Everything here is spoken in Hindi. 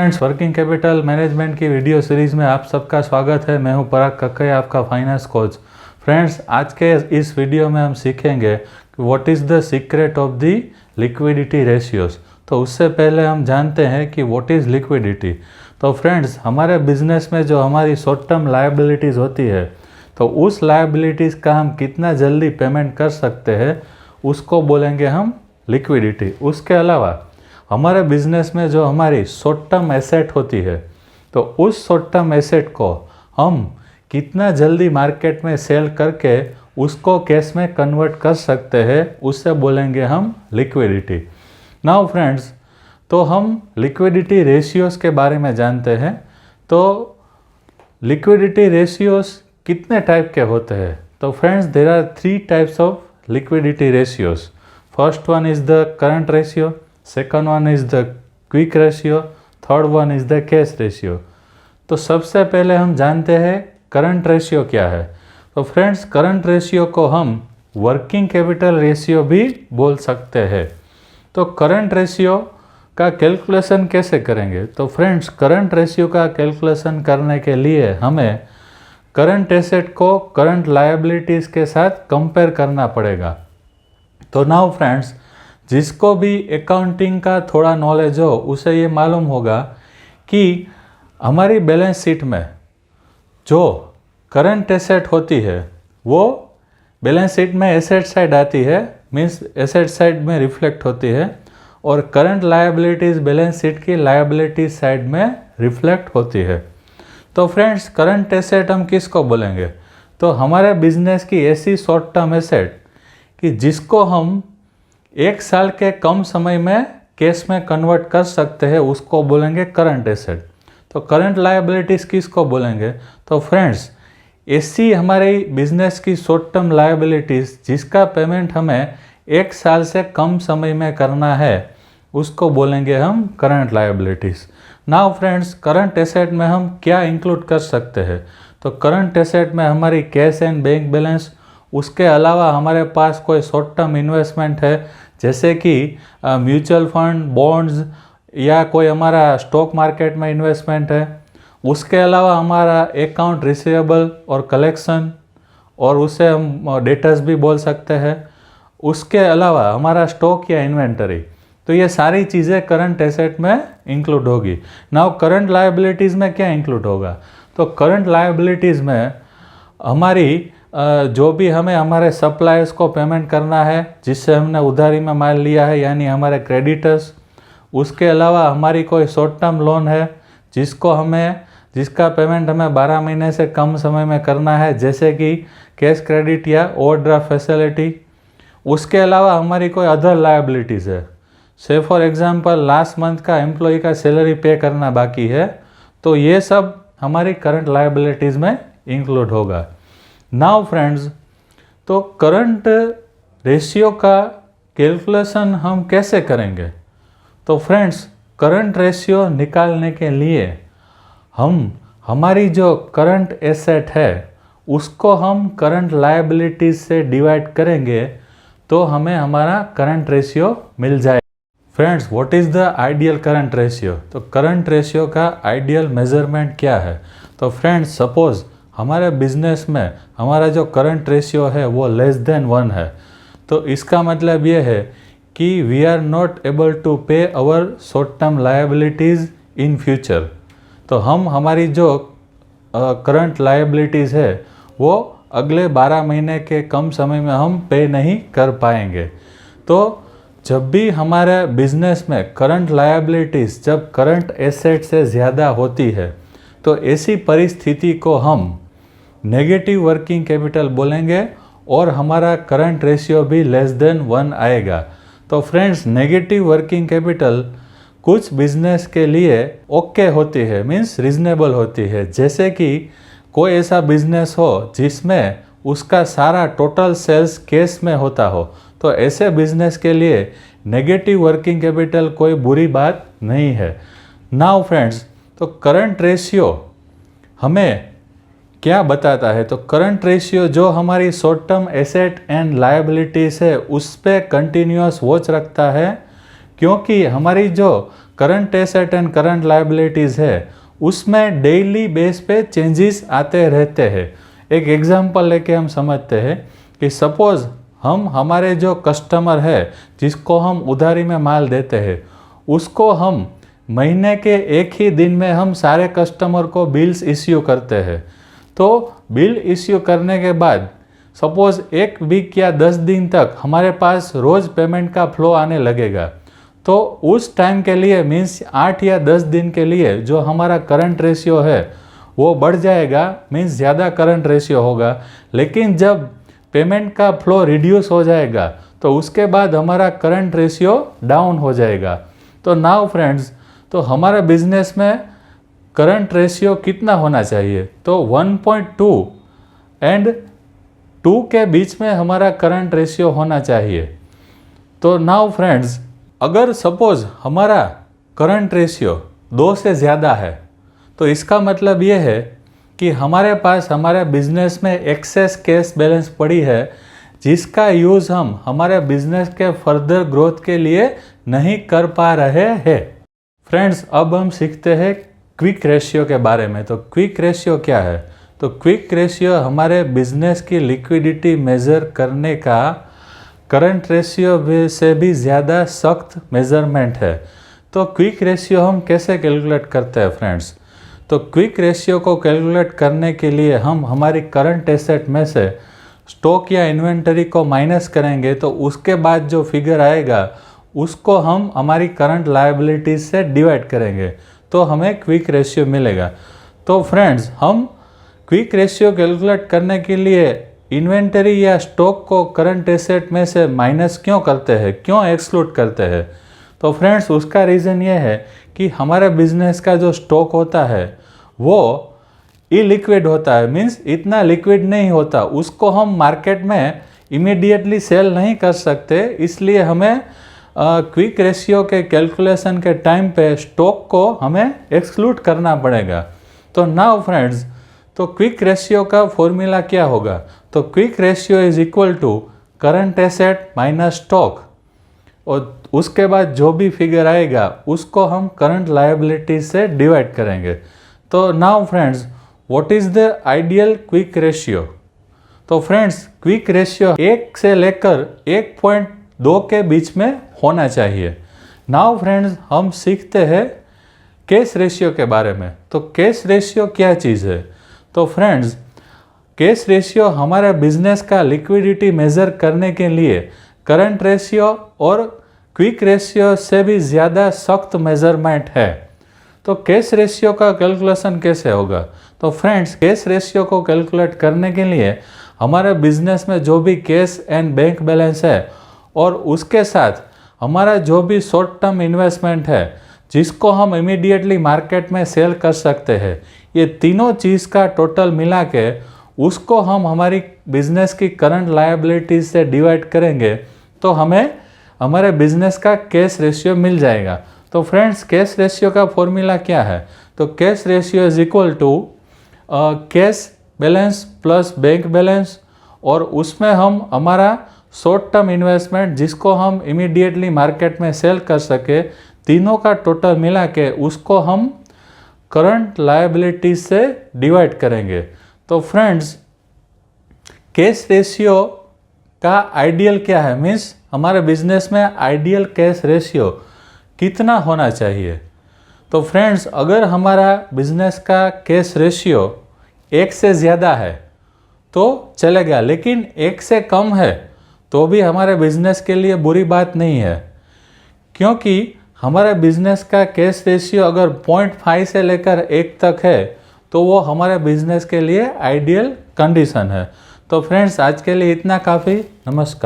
फ्रेंड्स, वर्किंग कैपिटल मैनेजमेंट की वीडियो सीरीज़ में आप सबका स्वागत है। मैं हूं पराग कक्कैया, आपका फाइनेंस कोच। फ्रेंड्स, आज के इस वीडियो में हम सीखेंगे कि what is the secret of the liquidity ratios. तो उससे पहले हम जानते हैं कि व्हाट इज़ लिक्विडिटी। तो फ्रेंड्स, हमारे बिजनेस में जो हमारी शॉर्ट टर्म लायबिलिटीज़ होती है, तो उस लायबिलिटीज़ का हम कितना जल्दी पेमेंट कर सकते हैं उसको बोलेंगे हम लिक्विडिटी। उसके अलावा हमारे बिजनेस में जो हमारी शॉर्ट टर्म एसेट होती है, तो उस शॉर्ट टर्म एसेट को हम कितना जल्दी मार्केट में सेल करके उसको कैश में कन्वर्ट कर सकते हैं, उससे बोलेंगे हम लिक्विडिटी। नाउ फ्रेंड्स, तो हम लिक्विडिटी रेशियोज के बारे में जानते हैं। तो लिक्विडिटी रेशियोज कितने टाइप के होते हैं? तो friends, there are 3 types of liquidity ratios. First one is the current ratio, second one is the quick ratio, third one is the cash ratio. तो सबसे पहले हम जानते हैं करंट रेशियो क्या है। तो फ्रेंड्स, करंट रेशियो को हम वर्किंग कैपिटल रेशियो भी बोल सकते हैं। तो करंट रेशियो का कैलकुलेशन कैसे करेंगे? तो फ्रेंड्स, करंट रेशियो का कैलकुलेशन करने के लिए हमें करंट एसेट को करंट लायबिलिटीज़ के साथ कंपेयर करना पड़ेगा। तो नाउ फ्रेंड्स, जिसको भी अकाउंटिंग का थोड़ा नॉलेज हो उसे ये मालूम होगा कि हमारी बैलेंस शीट में जो करंट एसेट होती है वो बैलेंस शीट में एसेट साइड आती है, मीन्स एसेट साइड में रिफ्लेक्ट होती है, और करंट लायबिलिटीज़ बैलेंस शीट की लायबिलिटी साइड में रिफ्लेक्ट होती है। तो फ्रेंड्स, करंट एसेट हम किसको बोलेंगे? तो हमारे बिजनेस की ऐसी शॉर्ट टर्म एसेट कि जिसको हम 1 साल के कम समय में कैश में कन्वर्ट कर सकते हैं, उसको बोलेंगे करंट एसेट। तो करंट लायबिलिटीज़ किसको बोलेंगे? तो फ्रेंड्स, ऐसी हमारी बिजनेस की शॉर्ट टर्म लायबिलिटीज़ जिसका पेमेंट हमें 1 साल से कम समय में करना है, उसको बोलेंगे हम current liabilities. Now friends, current asset में हम क्या इंक्लूड कर सकते हैं? तो करंट एसेट में हमारी कैश एंड बैंक बैलेंस, उसके अलावा हमारे पास कोई शॉर्ट टर्म इन्वेस्टमेंट है जैसे कि म्यूचुअल फंड, बॉन्ड्स, या कोई हमारा स्टॉक मार्केट में इन्वेस्टमेंट है। उसके अलावा हमारा अकाउंट रिसीवेबल और कलेक्शन, और उसे हम डेटर्स भी बोल सकते हैं। उसके अलावा हमारा स्टॉक या इन्वेंटरी, तो ये सारी चीज़ें करंट एसेट में इंक्लूड होगी। नाउ करंट लायबिलिटीज़ में क्या इंक्लूड होगा? तो करंट लायबिलिटीज़ में हमारी जो भी हमें हमारे सप्लायर्स को पेमेंट करना है जिससे हमने उधारी में माल लिया है, यानी हमारे क्रेडिटर्स। उसके अलावा हमारी कोई शॉर्ट टर्म लोन है जिसका पेमेंट हमें 12 महीने से कम समय में करना है, जैसे कि कैश क्रेडिट या ओवरड्राफ्ट फैसिलिटी। उसके अलावा हमारी कोई अदर लायबिलिटीज़ है, से फॉर एग्जांपल लास्ट मंथ का एम्प्लॉय का सैलरी पे करना बाकी है, तो ये सब हमारी करंट लायबिलिटीज़ में इंक्लूड होगा। नाउ फ्रेंड्स, तो करंट रेशियो का कैलकुलेशन हम कैसे करेंगे? तो फ्रेंड्स, करंट रेशियो निकालने के लिए हम हमारी जो करंट एसेट है उसको हम करंट लायबिलिटीज से डिवाइड करेंगे, तो हमें हमारा करंट रेशियो मिल जाए। Friends, what is the ideal current ratio? तो करंट रेशियो का आइडियल मेजरमेंट क्या है? तो फ्रेंड्स, सपोज हमारे बिजनेस में हमारा जो करंट रेशियो है वो लेस देन 1 है, तो इसका मतलब ये है कि we are not able to pay our short term liabilities in future. तो हम हमारी जो करंट लायबिलिटीज़ है वो अगले 12 महीने के कम समय में हम पे नहीं कर पाएंगे। तो जब भी हमारे बिजनेस में करंट लायबिलिटीज़ जब करंट एसेट से ज़्यादा होती है, तो ऐसी परिस्थिति को हम नेगेटिव वर्किंग कैपिटल बोलेंगे और हमारा करंट रेशियो भी लेस देन 1 आएगा। तो फ्रेंड्स, नेगेटिव वर्किंग कैपिटल कुछ बिजनेस के लिए ओके होती है, मीन्स रीजनेबल होती है। जैसे कि कोई ऐसा बिजनेस हो जिसमें उसका सारा टोटल सेल्स कैश में होता हो, तो ऐसे बिजनेस के लिए नेगेटिव वर्किंग कैपिटल कोई बुरी बात नहीं है। नाउ फ्रेंड्स, तो करंट रेशियो हमें क्या बताता है? तो करंट रेशियो जो हमारी short term asset and liabilities है उस पर कंटिन्यूअस वॉच रखता है, क्योंकि हमारी जो current asset and current liabilities है उसमें डेली बेस पे चेंजेस आते रहते हैं। एक एग्जांपल लेके हम समझते हैं कि सपोज़ हम हमारे जो कस्टमर है जिसको हम उधारी में माल देते हैं उसको हम महीने के एक ही दिन में हम सारे कस्टमर को बिल्स इश्यू करते हैं। तो बिल इश्यू करने के बाद सपोज़ 1 वीक या 10 दिन तक हमारे पास रोज़ पेमेंट का फ्लो आने लगेगा। तो उस टाइम के लिए मीन्स 8 या 10 दिन के लिए जो हमारा करंट रेशियो है वो बढ़ जाएगा, मीन्स ज़्यादा करंट रेशियो होगा। लेकिन जब पेमेंट का फ्लो रिड्यूस हो जाएगा तो उसके बाद हमारा करंट रेशियो डाउन हो जाएगा। तो नाउ फ्रेंड्स, तो हमारे बिजनेस में करंट रेशियो कितना होना चाहिए? तो 1.2 एंड 2 के बीच में हमारा करंट रेशियो होना चाहिए। तो नाउ फ्रेंड्स, अगर सपोज़ हमारा करंट रेशियो 2 से ज़्यादा है तो इसका मतलब ये है कि हमारे पास हमारे बिजनेस में एक्सेस कैश बैलेंस पड़ी है जिसका यूज़ हम हमारे बिजनेस के फर्दर ग्रोथ के लिए नहीं कर पा रहे हैं। फ्रेंड्स, अब हम सीखते हैं क्विक रेशियो के बारे में। तो क्विक रेशियो क्या है? तो क्विक रेशियो हमारे बिजनेस की लिक्विडिटी मेज़र करने का करंट रेशियो से भी ज़्यादा सख्त मेज़रमेंट है। तो क्विक रेशियो हम कैसे कैलकुलेट करते हैं फ्रेंड्स? तो क्विक रेशियो को कैलकुलेट करने के लिए हम हमारी करंट एसेट में से स्टॉक या इन्वेंटरी को माइनस करेंगे तो उसके बाद जो फिगर आएगा उसको हम हमारी करंट लायबिलिटीज से डिवाइड करेंगे तो हमें क्विक रेशियो मिलेगा। तो फ्रेंड्स, हम क्विक रेशियो कैलकुलेट करने के लिए इन्वेंटरी या स्टॉक को करंट एसेट में से माइनस क्यों करते हैं, क्यों एक्सक्लूड करते हैं? तो फ्रेंड्स, उसका रीज़न ये है कि हमारे बिजनेस का जो स्टॉक होता है वो इलिक्विड होता है, मीन्स इतना लिक्विड नहीं होता, उसको हम मार्केट में इमीडिएटली सेल नहीं कर सकते। इसलिए हमें क्विक रेशियो के कैलकुलेशन के टाइम पे स्टॉक को हमें एक्सक्लूड करना पड़ेगा। तो नाउ फ्रेंड्स, तो क्विक रेशियो का फॉर्मूला क्या होगा? तो quick ratio is equal to current asset minus stock, और उसके बाद जो भी फिगर आएगा उसको हम करंट लायबिलिटी से डिवाइड करेंगे। तो now friends, what is the ideal quick ratio? तो फ्रेंड्स, क्विक रेशियो 1 से लेकर 1.2 के बीच में होना चाहिए। नाउ फ्रेंड्स, हम सीखते हैं कैश रेशियो के बारे में। तो कैश रेशियो क्या चीज़ है? तो फ्रेंड्स, कैश रेशियो हमारे बिजनेस का लिक्विडिटी मेज़र करने के लिए करंट रेशियो और क्विक रेशियो से भी ज़्यादा सख्त मेज़रमेंट है। तो कैश रेशियो का कैलकुलेशन कैसे होगा? तो फ्रेंड्स, कैश रेशियो को कैलकुलेट करने के लिए हमारे बिजनेस में जो भी कैश एंड बैंक बैलेंस है और उसके साथ हमारा जो भी शॉर्ट टर्म इन्वेस्टमेंट है जिसको हम इमीडिएटली मार्केट में सेल कर सकते हैं, ये तीनों चीज़ का टोटल मिला के उसको हम हमारी बिजनेस की करंट लायबिलिटीज से डिवाइड करेंगे तो हमें हमारे बिजनेस का कैश रेशियो मिल जाएगा। तो फ्रेंड्स, कैश रेशियो का फॉर्मूला क्या है? तो cash ratio is equal to cash balance plus bank balance, और उसमें हम हमारा शॉर्ट टर्म इन्वेस्टमेंट जिसको हम इमीडिएटली मार्केट में सेल कर सके, तीनों का टोटल मिला के उसको हम करंट लायबिलिटी से डिवाइड करेंगे। तो फ्रेंड्स, कैश रेशियो का आइडियल क्या है, मीन्स हमारे बिजनेस में आइडियल कैश रेशियो कितना होना चाहिए? तो फ्रेंड्स, अगर हमारा बिजनेस का कैश रेशियो 1 से ज़्यादा है तो चलेगा, लेकिन 1 से कम है तो भी हमारे बिजनेस के लिए बुरी बात नहीं है, क्योंकि हमारे बिजनेस का कैश रेशियो अगर 0.5 से लेकर 1 तक है तो वो हमारे बिजनेस के लिए आइडियल कंडीशन है। तो फ्रेंड्स, आज के लिए इतना काफ़ी। नमस्कार।